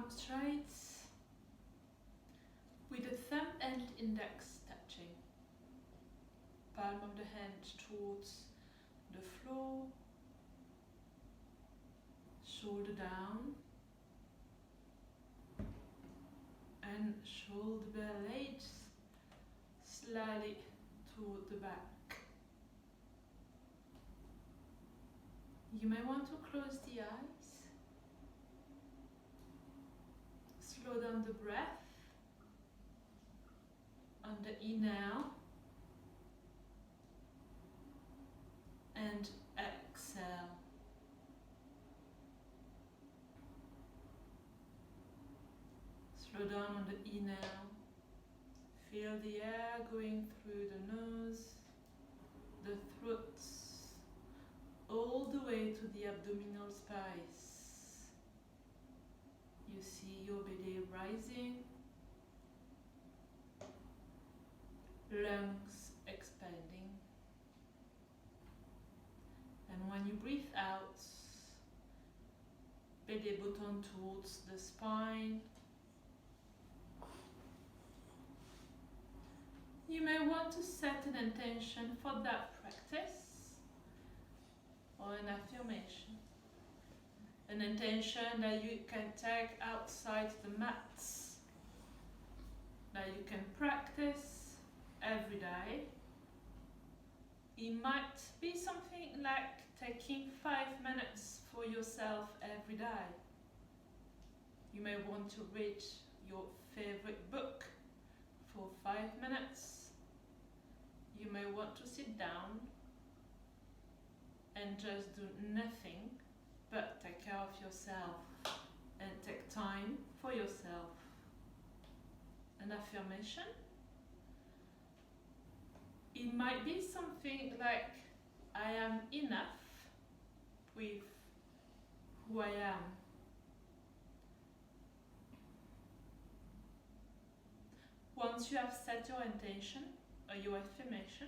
straight, with the thumb and index touching. Palm of the hand towards the floor, shoulder down, and shoulder blades slightly toward the back. You may want to close the eyes, slow down the breath on the inhale and exhale. Slow down on the inhale. Feel the air going through the nose, the throat, all the way to the abdominal space. You see your belly rising, lungs expanding. And when you breathe out, belly button towards the spine. You may want to set an intention for that practice or an affirmation. An intention that you can take outside the mats, that you can practice every day. It might be something like taking 5 minutes for yourself every day. You may want to read your favorite book for 5 minutes. You may want to sit down and just do nothing but take care of yourself and take time for yourself. An affirmation. It might be something like, I am enough with who I am. Once you have set your intention or your affirmation,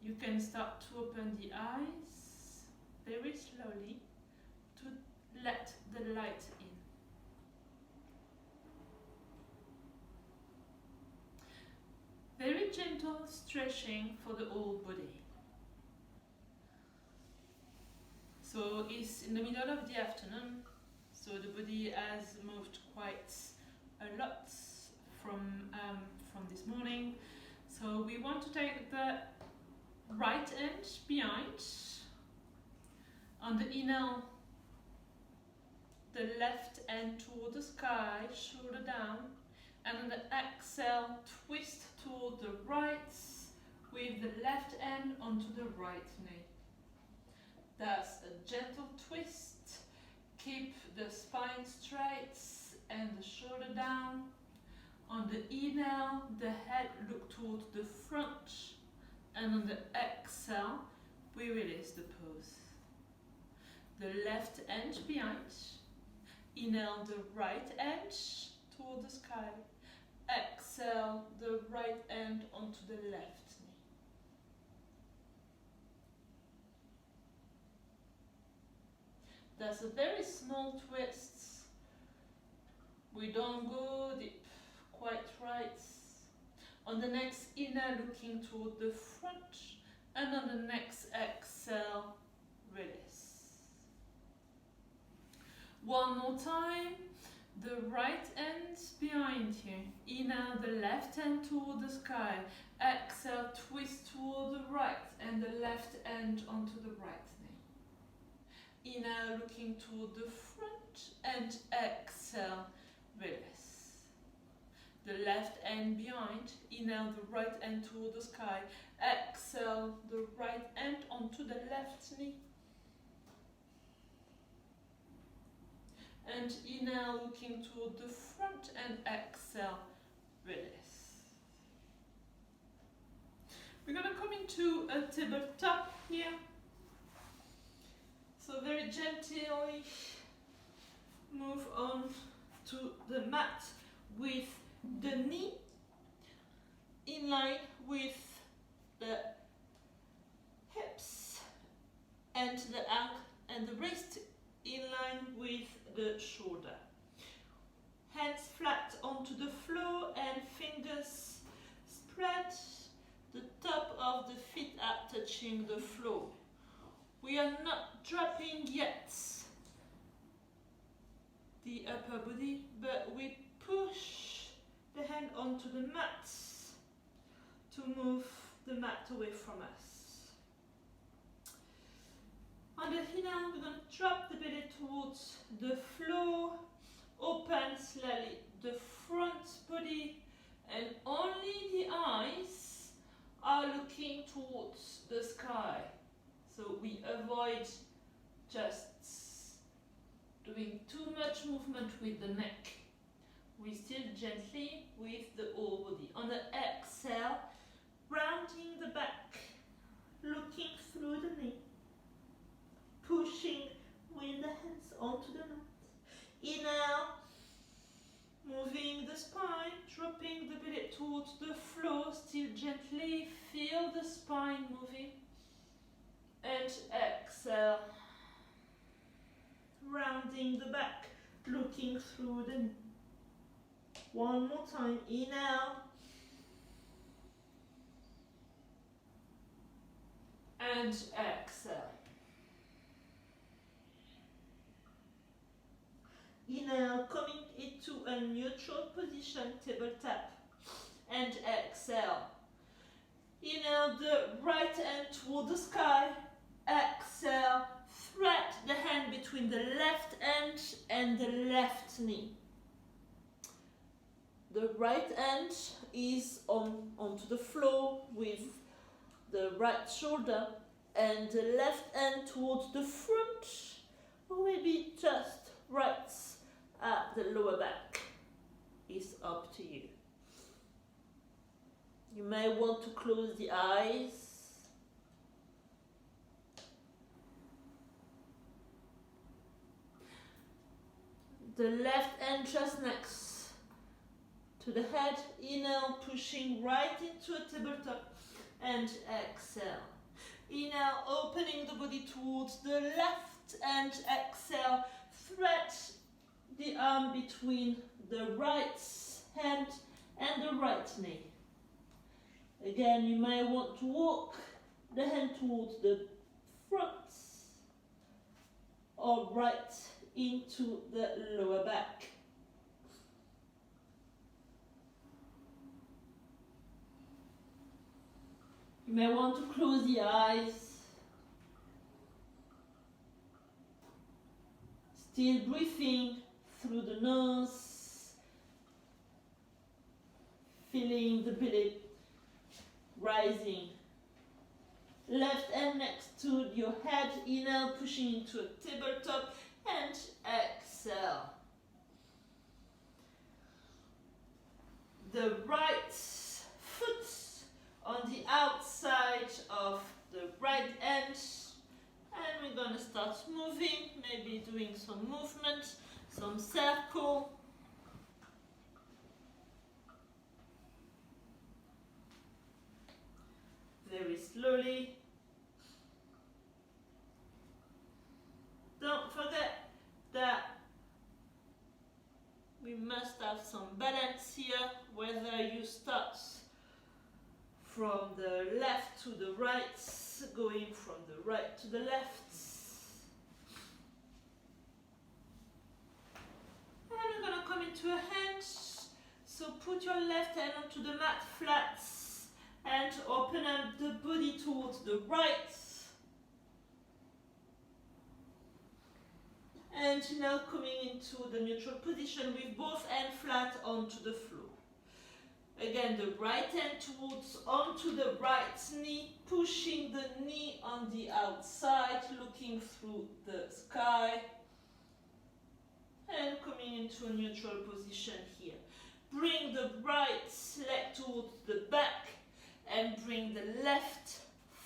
you can start to open the eyes very slowly to let the light in. Very gentle stretching for the whole body. So it's in the middle of the afternoon, so the body has moved quite a lot from this morning. So we want to take the right hand behind. On the inhale, the left hand toward the sky, shoulder down. And on the exhale, twist toward the right with the left hand onto the right knee. That's a gentle twist. Keep the spine straight and the shoulder down. On the inhale, the head look toward the front. And on the exhale, we release the pose. The left hand behind. Inhale the right hand toward the sky. Exhale the right hand onto the left knee. That's a very small twist. We don't go deep, quite right. On the next inhale, looking toward the front, and on the next exhale, release. One more time. The right hand behind you. Inhale the left hand toward the sky. Exhale, twist toward the right and the left hand onto the right knee. Inhale, looking toward the front and exhale, release. The left hand behind. Inhale the right hand toward the sky. Exhale, the right hand onto the left knee. And inhale, looking toward the front and exhale, release. We're going to come into a tabletop here. So very gently move on to the mat with the knee in line with the hips and the ankle and the wrist in line with the shoulder. Hands flat onto the floor and fingers spread. The top of the feet are touching the floor. We are not dropping yet the upper body, but we push the hand onto the mat to move the mat away from us. On the inhale, we're going to drop the belly towards the floor, open slightly the front body, and only the eyes are looking towards the sky. So we avoid just doing too much movement with the neck. We still gently with the whole body. On the exhale, rounding the back, looking through the knee, pushing with the hands onto the mat. Inhale, moving the spine, dropping the belly towards the floor, still gently feel the spine moving. And exhale, rounding the back, looking through the knee. One more time, inhale. And exhale. Inhale, coming into a neutral position, tabletop. And exhale. Inhale, the right hand toward the sky. Exhale, thread the hand between the left hand and the left knee. The right hand is onto the floor with the right shoulder, and the left hand towards the front, or maybe just right at the lower back. It's up to you. You may want to close the eyes. The left hand just next to the head. Inhale, pushing right into a tabletop, and exhale. Inhale, opening the body towards the left, and exhale, thread the arm between the right hand and the right knee. Again, you may want to walk the hand towards the front or right into the lower back. You may want to close the eyes. Still breathing through the nose, feeling the belly rising. Left hand next to your head, inhale, pushing into a tabletop, and exhale. The right foot on the outside of the right hand, and we're going to start moving, maybe doing some movement, some circle. Very slowly. Don't forget that we must have some balance here, whether you start from the left to the right, going from the right to the left. And we're going to come into a hand. So put your left hand onto the mat flat and open up the body towards the right. And now coming into the neutral position with both hands flat onto the floor. Again, the right hand towards onto the right knee, pushing the knee on the outside, looking through the sky. And coming into a neutral position here. Bring the right leg towards the back and bring the left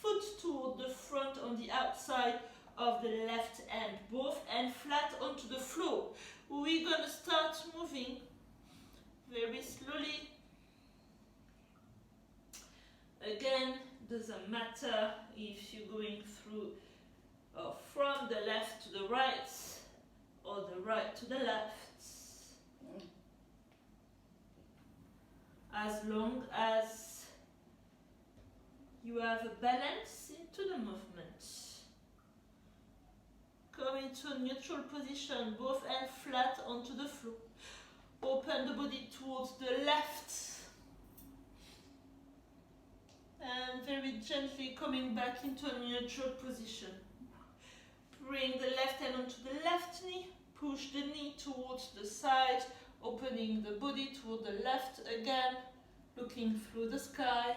foot toward the front on the outside of the left hand. Both hands flat onto the floor. We're going to start moving very slowly. Again, doesn't matter if you're going through or from the left to the right or the right to the left. As long as you have a balance into the movement. Come into a neutral position, both hands flat onto the floor. Open the body towards the left. And very gently coming back into a neutral position. Bring the left hand onto the left knee. Push the knee towards the side. Opening the body toward the left again. Looking through the sky.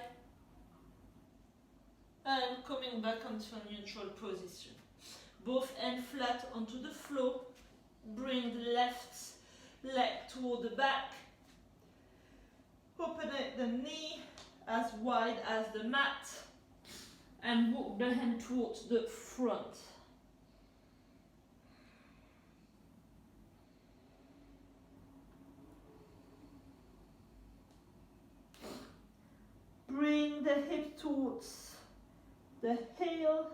And coming back onto a neutral position. Both hands flat onto the floor. Bring the left leg toward the back. Open the knee as wide as the mat. And walk the hand towards the front. Bring the hip towards the heel.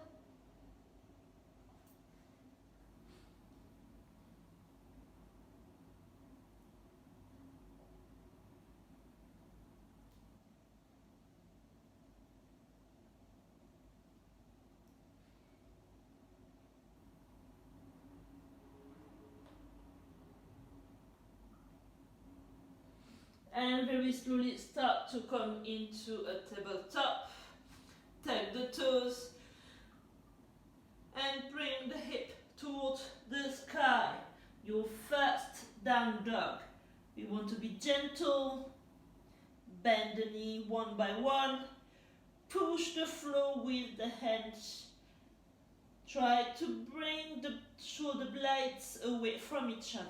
And very slowly start to come into a tabletop. Tap the toes and bring the hip towards the sky. Your first down dog. We want to be gentle. Bend the knee one by one. Push the floor with the hands. Try to bring the shoulder blades away from each other.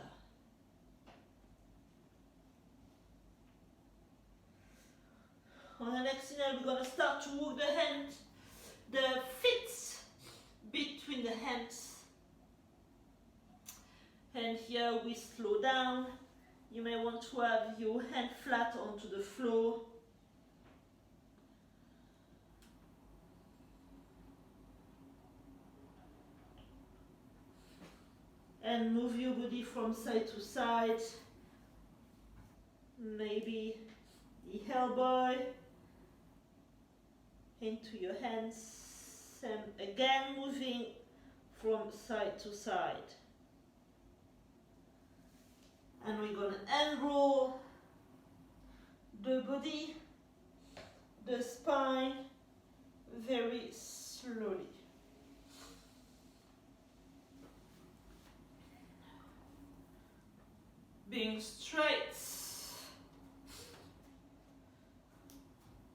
On the next inhale, we're going to start to walk the feet between the hands. And here we slow down. You may want to have your hand flat onto the floor. And move your body from side to side. Maybe the elbow into your hands, and again moving from side to side. And we're going to unroll the body, the spine, very slowly. Being straight,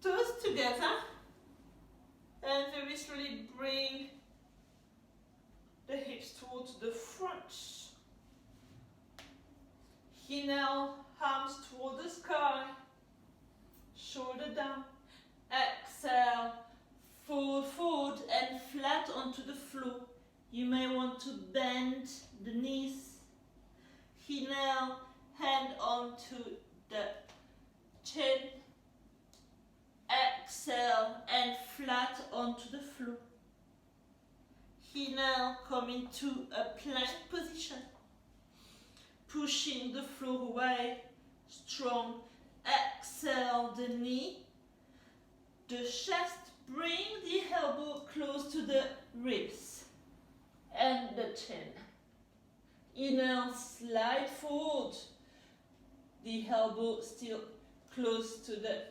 toes together. And very slowly bring the hips towards the front. Inhale, arms toward the sky. Shoulder down. Exhale, fold forward and flat onto the floor. You may want to bend the knees. Inhale, hand onto the chin. Exhale and flat onto the floor. Inhale, come into a plank position. Pushing the floor away. Strong. Exhale the knee. The chest. Bring the elbow close to the ribs. And the chin. Inhale, slide forward. The elbow still close to the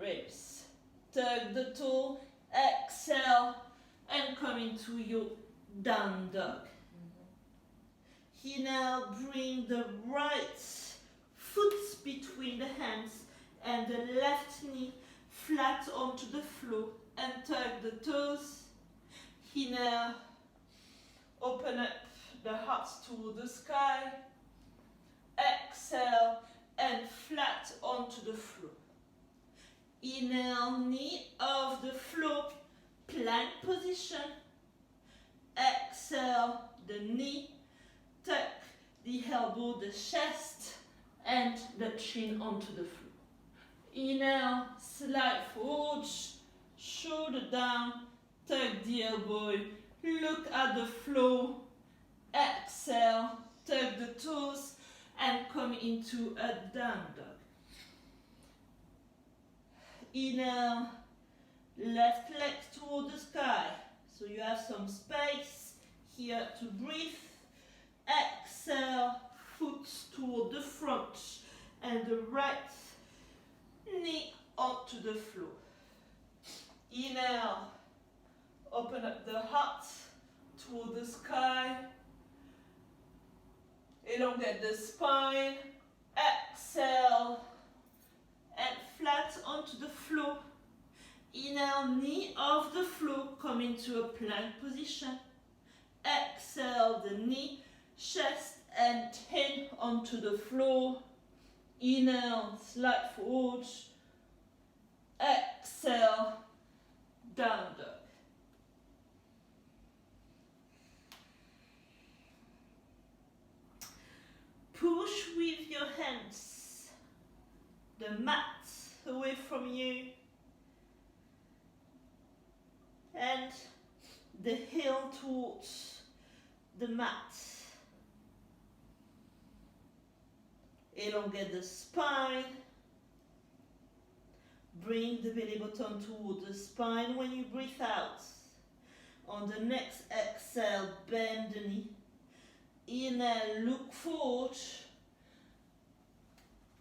ribs. Tug the toe, exhale, and come into your down dog. Inhale, bring the right foot between the hands and the left knee flat onto the floor and tug the toes. Inhale, open up the heart toward the sky. Exhale and flat onto the floor. Inhale, knee off the floor, plank position. Exhale, the knee, tuck the elbow, the chest, and the chin onto the floor. Inhale, slide forward, shoulder down, tuck the elbow, look at the floor. Exhale, tuck the toes and come into a down dog. Inhale, left leg toward the sky. So you have some space here to breathe. Exhale, foot toward the front and the right knee onto the floor. Inhale, open up the heart toward the sky. Elongate the spine. Exhale, and flat onto the floor. Inhale, knee off the floor, come into a plank position. Exhale, the knee, chest and head onto the floor. Inhale, slide forward. Exhale, down dog. Push with your hands the mat away from you and the heel towards the mat. Elongate the spine. Bring the belly button toward the spine when you breathe out. On the next exhale, bend the knee. Inhale, look forward.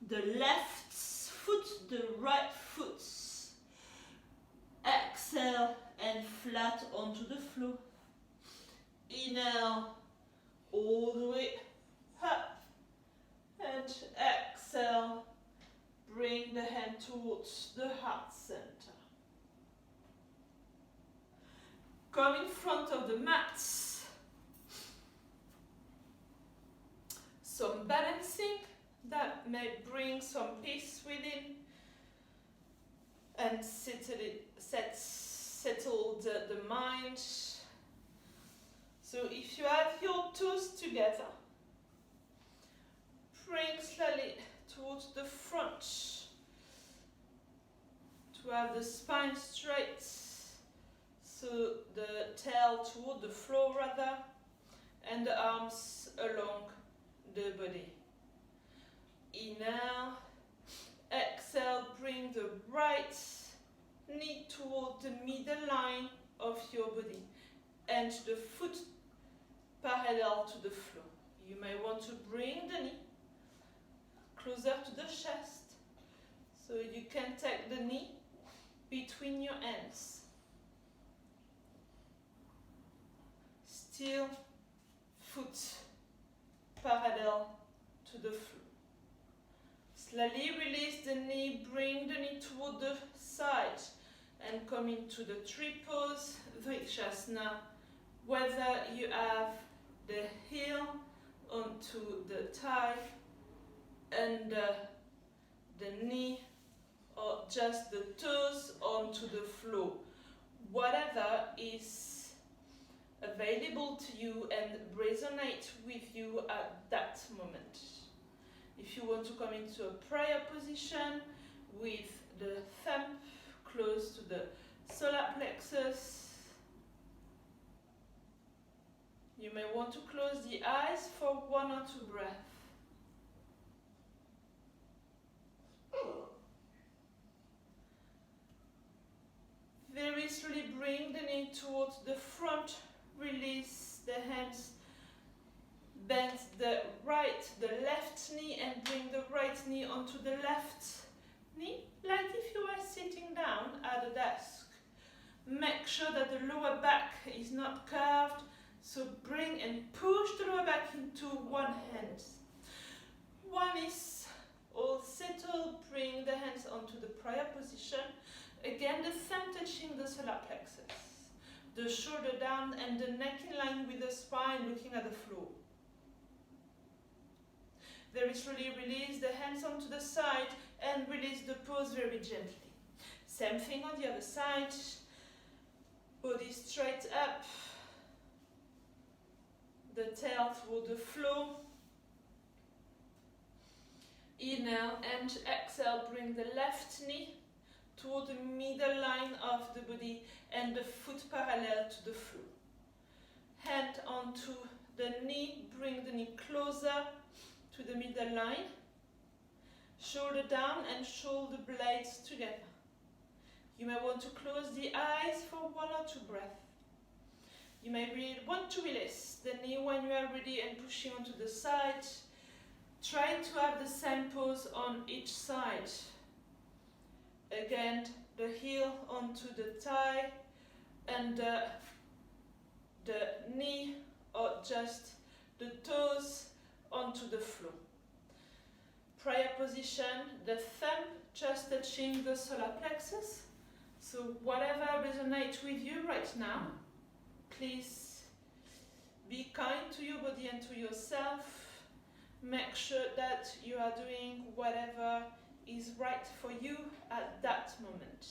The left foot, the right foot. Exhale and flat onto the floor. Inhale, all the way up. And exhale, bring the hand towards the heart center. Come in front of the mat. Some balancing that may bring some peace within and settle the mind. So if you have your toes together, bring slightly towards the front to have the spine straight, so the tail toward the floor rather, and the arms along the body. Inhale, exhale, bring the right knee toward the middle line of your body and the foot parallel to the floor. You may want to bring the knee closer to the chest, so you can take the knee between your hands. Still foot parallel to the floor. Slowly release the knee, bring the knee toward the side and come into the tree pose, Vrikshasana. Whether you have the heel onto the thigh and the knee, or just the toes onto the floor. Whatever is available to you and resonate with you at that moment. If you want to come into a prayer position with the thumb close to the solar plexus, you may want to close the eyes for 1 or 2 breaths. Very slowly bring the knee towards the front, release the hands, bend the left knee and bring the right knee onto the left knee, like if you were sitting down at a desk. Make sure that the lower back is not curved, so bring and push the lower back into one hand. One is all settled, bring the hands onto the prayer position. Again, the thumb touching the solar plexus. The shoulder down and the neck in line with the spine looking at the floor. Very slowly release the hands onto the side and release the pose very gently. Same thing on the other side. Body straight up. The tail toward the floor. Inhale and exhale, bring the left knee toward the middle line of the body and the foot parallel to the floor. Hand onto the knee, bring the knee closer to the middle line. Shoulder down and shoulder blades together. You may want to close the eyes for 1 or 2 breaths. You may want to release the knee when you are ready and pushing onto the side. Try to have the same pose on each side. Again, the heel onto the thigh and the knee or just the toes onto the floor. Prayer position, the thumb just touching the solar plexus. So whatever resonates with you right now, please be kind to your body and to yourself. Make sure that you are doing whatever is right for you at that moment.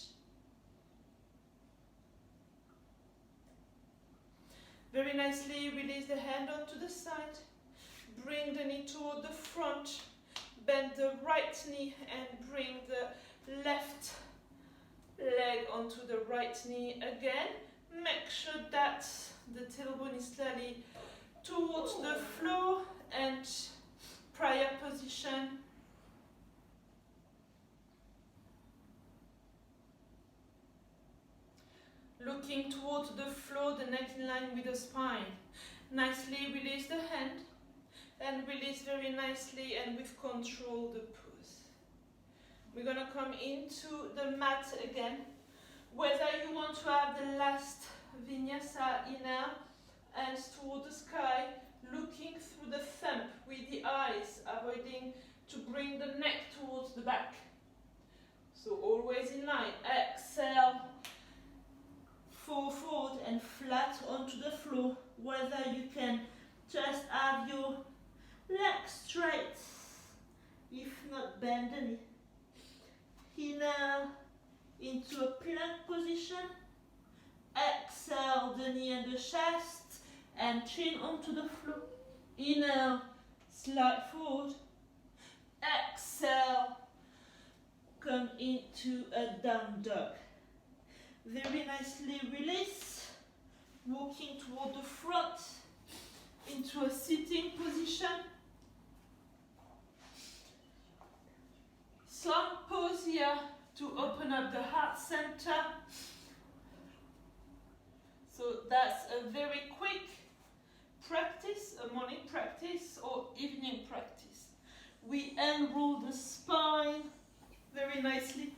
Very nicely release the hand onto the side. Bring the knee toward the front. Bend the right knee and bring the left leg onto the right knee again. Make sure that the tailbone is slightly towards the floor and prayer position. Looking towards the floor, the neck in line with the spine. Nicely release the hand and release very nicely and with control the pose. We're going to come into the mat again. Whether you want to have the last vinyasa inner and toward the sky, looking through the thumb with the eyes, avoiding to bring the neck towards the back. So always in line. Exhale, fall forward and flat onto the floor. Whether you can just have your legs straight, if not bend the knee. Inhale into a plank position. Exhale, the knee and the chest and chin onto the floor. Inhale, slide forward. Exhale, come into a down dog. Very nicely release, walking toward the front into a sitting position. Some pose here to open up the heart center. So that's a very quick practice, a morning practice or evening practice. We unroll the spine very nicely.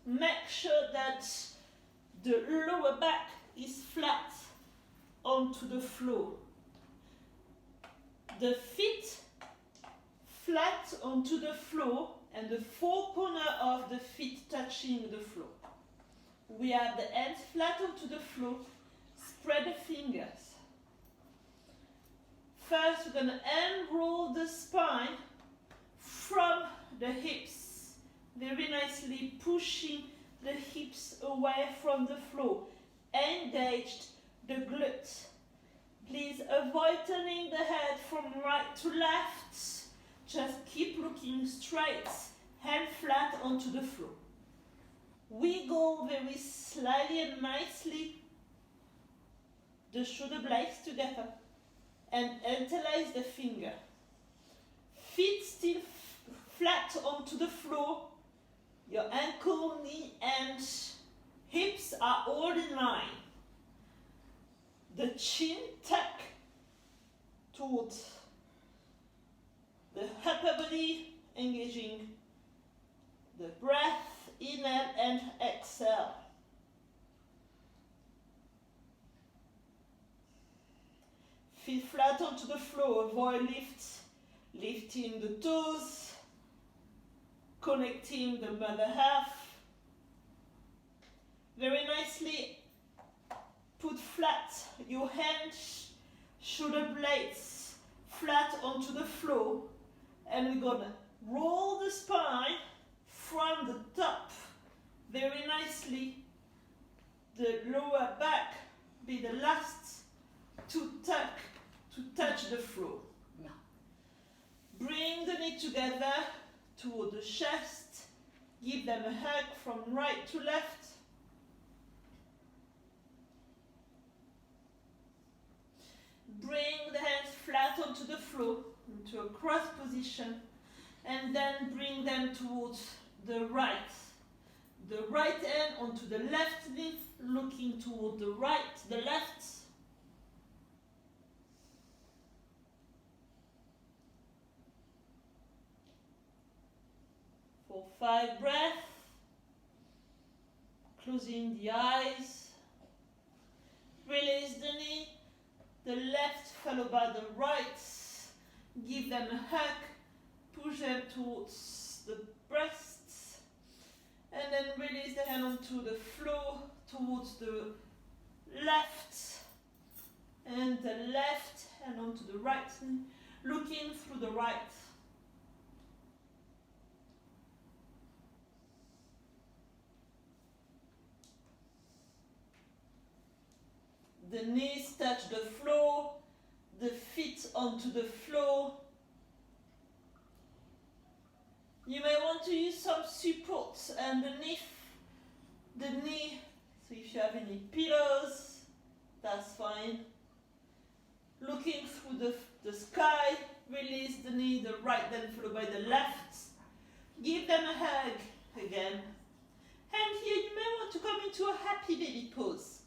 Make sure that the lower back is flat onto the floor. The feet flat onto the floor and the four corners of the feet touching the floor. We have the hands flat onto the floor. Spread the fingers. First, we're going to unroll the spine from the hips. Very nicely pushing the hips away from the floor. Engaged the glutes. Please avoid turning the head from right to left. Just keep looking straight, hand flat onto the floor. We go very slightly and nicely the shoulder blades together and interlace the finger. Feet still flat onto the floor. Your ankle, knee and hips are all in line. The chin tuck towards the upper body, engaging the breath, inhale and exhale. Feet flat onto the floor, avoid lifting the toes, connecting the mother half. Very nicely put flat your hands, shoulder blades flat onto the floor, and we're gonna roll the spine from the top very nicely. The lower back be the last to touch the floor. Bring the knee together toward the chest. Give them a hug from right to left. bring the hands flat onto the floor, into a cross position, and then bring them towards the right. The right hand onto the left knee, looking toward the right, the left. For 5 breaths. Closing the eyes. Release the knee, the left followed by the right. Give them a hug. Push them towards the breasts. And then release the hand onto the floor towards the left. And the left hand onto the right knee, looking through the right. The knees touch the floor, the feet onto the floor. You may want to use some support underneath the knee. So if you have any pillows, that's fine. Looking through the sky, release the knee, the right then followed by the left. Give them a hug again. And here you may want to come into a happy baby pose.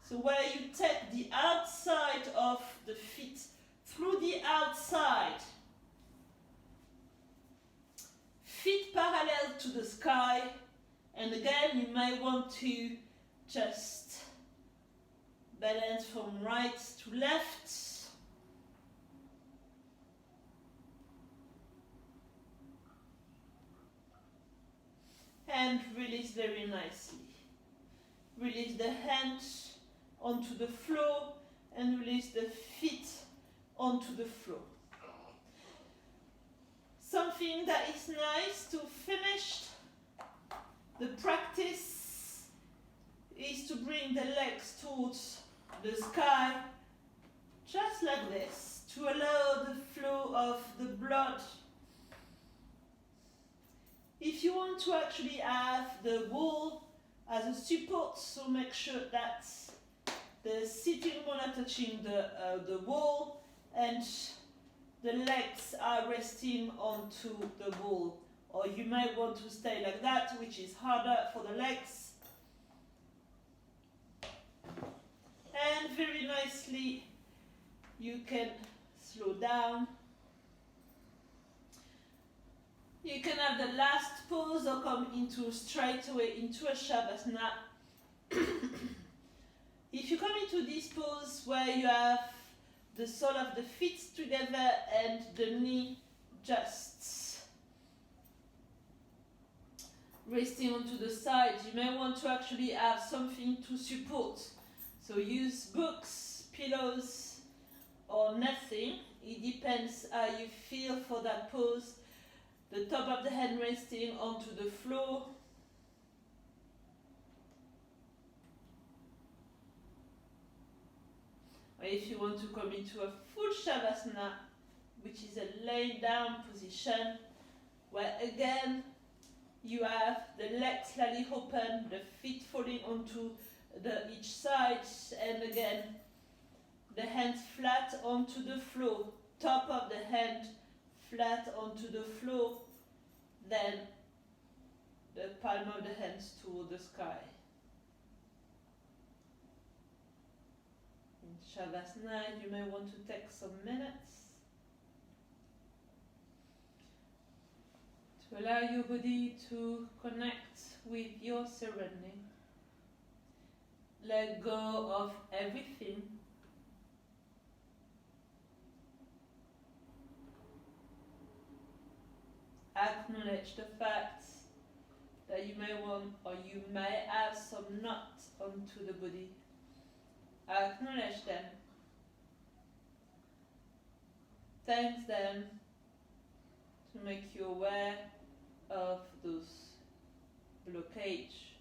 So where you take the outside of the feet through the outside. Feet parallel to the sky. And again, you may want to just balance from right to left. And release very nicely. Release the hands onto the floor and release the feet onto the floor. Something that is nice to finish the practice is to bring the legs towards the sky, just like this, to allow the flow of the blood. If you want to actually have the wall as a support, so make sure that the sitting bone are touching the wall and the legs are resting onto the wall. Or you might want to stay like that, which is harder for the legs. And very nicely, you can slow down. You can have the last pose or come straight away into a Shavasana. If you come into this pose where you have the sole of the feet together and the knee just resting onto the side, you may want to actually have something to support. So use books, pillows, or nothing. It depends how you feel for that pose. The top of the head resting onto the floor. Or if you want to come into a full Shavasana, which is a laying down position, where again you have the legs slightly open, the feet falling onto each side, and again the hands flat onto the floor, top of the hand flat onto the floor, then the palm of the hands toward the sky. In Shavasana, you may want to take some minutes to allow your body to connect with your surrounding. Let go of everything. Acknowledge the fact that you may want or you may have some knots onto the body. Acknowledge them. Thank them to make you aware of those blockage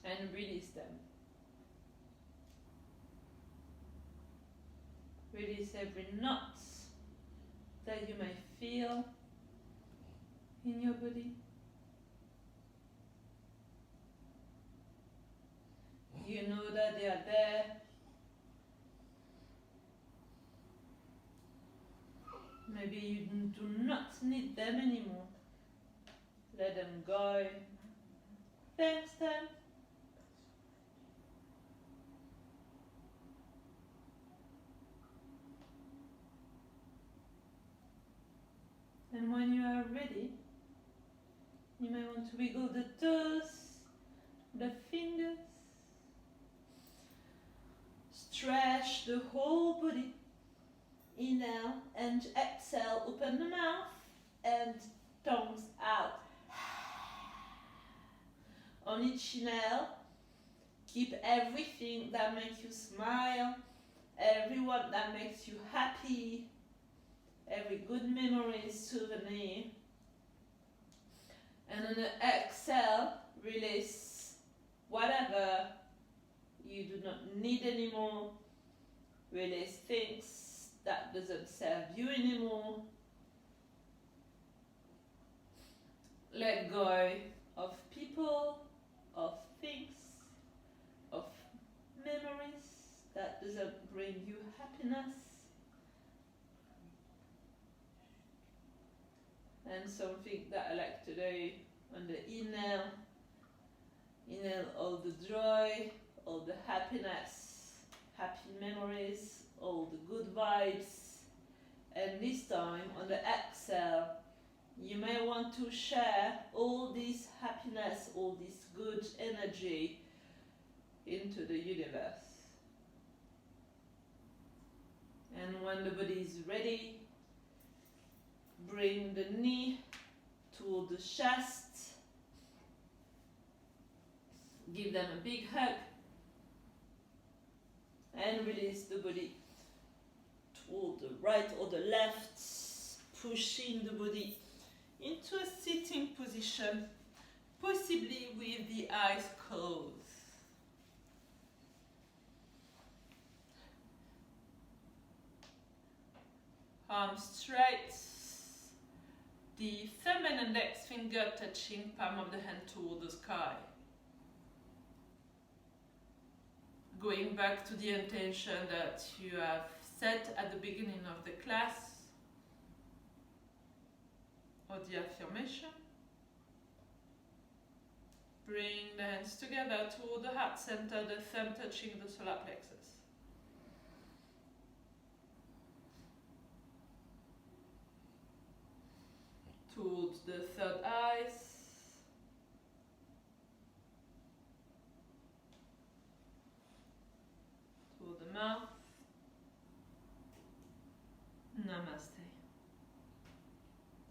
and release them. Release every knot that you may feel in your body. You know that they are there, maybe you do not need them anymore. Let them go. Thanks then. And when you are ready, you may want to wiggle the toes, the fingers. Stretch the whole body. Inhale and exhale, open the mouth and tongues out. On each inhale, keep everything that makes you smile, everyone that makes you happy, every good memory, souvenir. And on the exhale, release whatever you do not need anymore. Release things that doesn't serve you anymore. Let go of people, of things, of memories that doesn't bring you happiness. And something that I like to do on the inhale. Inhale all the joy, all the happiness, happy memories, all the good vibes. And this time on the exhale, you may want to share all this happiness, all this good energy into the universe. And when the body is ready, bring the knee toward the chest. Give them a big hug. And release the body toward the right or the left, pushing the body into a sitting position, possibly with the eyes closed. Arms straight, the thumb and index finger touching palm of the hand toward the sky. Going back to the intention that you have set at the beginning of the class, or the affirmation. Bring the hands together toward the heart center, the thumb touching the solar plexus. Towards the third eye. Toward the mouth. Namaste.